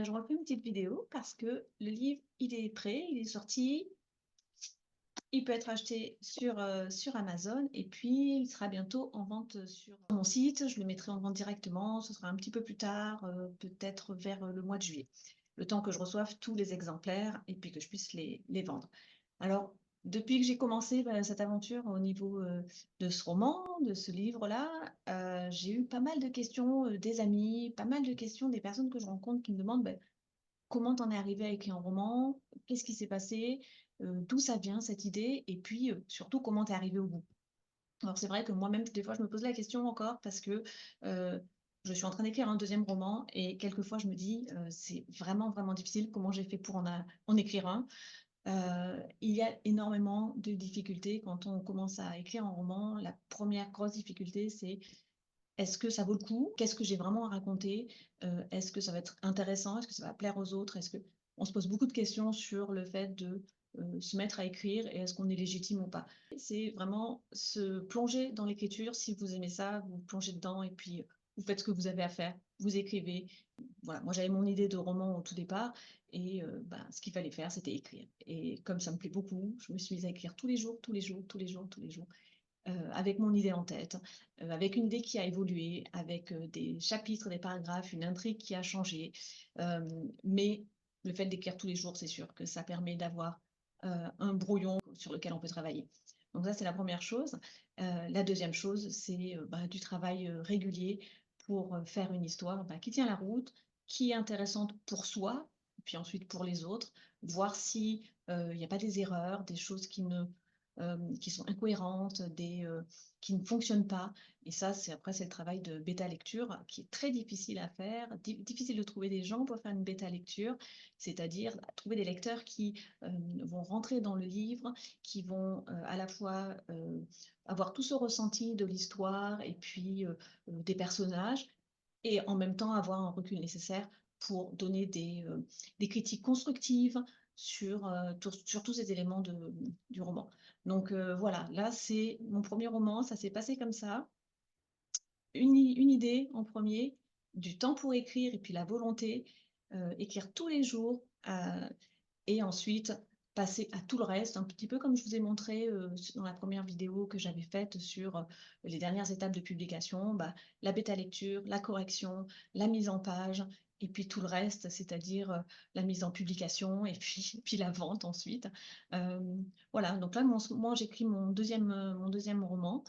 Je refais une petite vidéo parce que le livre, il est prêt, il est sorti. Il peut être acheté sur Amazon et puis il sera bientôt en vente sur mon site. Je le mettrai en vente directement. Ce sera un petit peu plus tard, peut-être vers le mois de juillet. Le temps que je reçoive tous les exemplaires et puis que je puisse les vendre. Alors, depuis que j'ai commencé cette aventure au niveau de ce roman, de ce livre-là, j'ai eu pas mal de questions des amis, pas mal de questions des personnes que je rencontre qui me demandent comment t'en es arrivé à écrire un roman, qu'est-ce qui s'est passé, d'où ça vient cette idée, et puis surtout comment t'es arrivé au bout. Alors c'est vrai que moi-même, des fois, je me pose la question encore parce que je suis en train d'écrire un deuxième roman et quelquefois je me dis c'est vraiment vraiment difficile comment j'ai fait pour en écrire un. Il y a énormément de difficultés quand on commence à écrire un roman. La première grosse difficulté, c'est est-ce que ça vaut le coup? Qu'est-ce que j'ai vraiment à raconter? Est-ce que ça va être intéressant? Est-ce que ça va plaire aux autres? Est-ce que on se pose beaucoup de questions sur le fait de se mettre à écrire et est-ce qu'on est légitime ou pas? C'est vraiment se plonger dans l'écriture. Si vous aimez ça, vous plongez dedans et puis vous faites ce que vous avez à faire. Vous écrivez. Voilà, moi j'avais mon idée de roman au tout départ et ce qu'il fallait faire, c'était écrire. Et comme ça me plaît beaucoup, je me suis mise à écrire tous les jours, tous les jours, tous les jours, tous les jours avec mon idée en tête, avec une idée qui a évolué, avec des chapitres, des paragraphes, une intrigue qui a changé. Mais le fait d'écrire tous les jours, c'est sûr que ça permet d'avoir un brouillon sur lequel on peut travailler. Donc ça, c'est la première chose. La deuxième chose, c'est du travail régulier pour faire une histoire qui tient la route, qui est intéressante pour soi, puis ensuite pour les autres, voir si il n'y a pas des erreurs, des choses qui sont incohérentes, qui ne fonctionnent pas. Et ça, c'est le travail de bêta lecture qui est très difficile à faire, difficile de trouver des gens pour faire une bêta lecture, c'est-à-dire trouver des lecteurs qui vont rentrer dans le livre, qui vont à la fois avoir tout ce ressenti de l'histoire et puis des personnages, et en même temps avoir un recul nécessaire pour donner des critiques constructives sur tous ces éléments du roman. Donc voilà, là c'est mon premier roman, ça s'est passé comme ça. Une idée en premier, du temps pour écrire et puis la volonté, écrire tous les jours et ensuite passer à tout le reste, un petit peu comme je vous ai montré dans la première vidéo que j'avais faite sur les dernières étapes de publication, la bêta lecture, la correction, la mise en page, et puis tout le reste, c'est-à-dire la mise en publication et puis la vente ensuite. Euh, voilà, donc là, moi j'écris mon deuxième roman.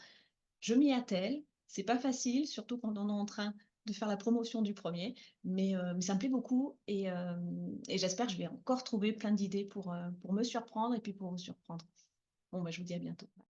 Je m'y attelle, c'est pas facile, surtout quand on est en train de faire la promotion du premier, mais ça me plaît beaucoup et j'espère que je vais encore trouver plein d'idées pour me surprendre et puis pour vous surprendre. Bon, je vous dis à bientôt.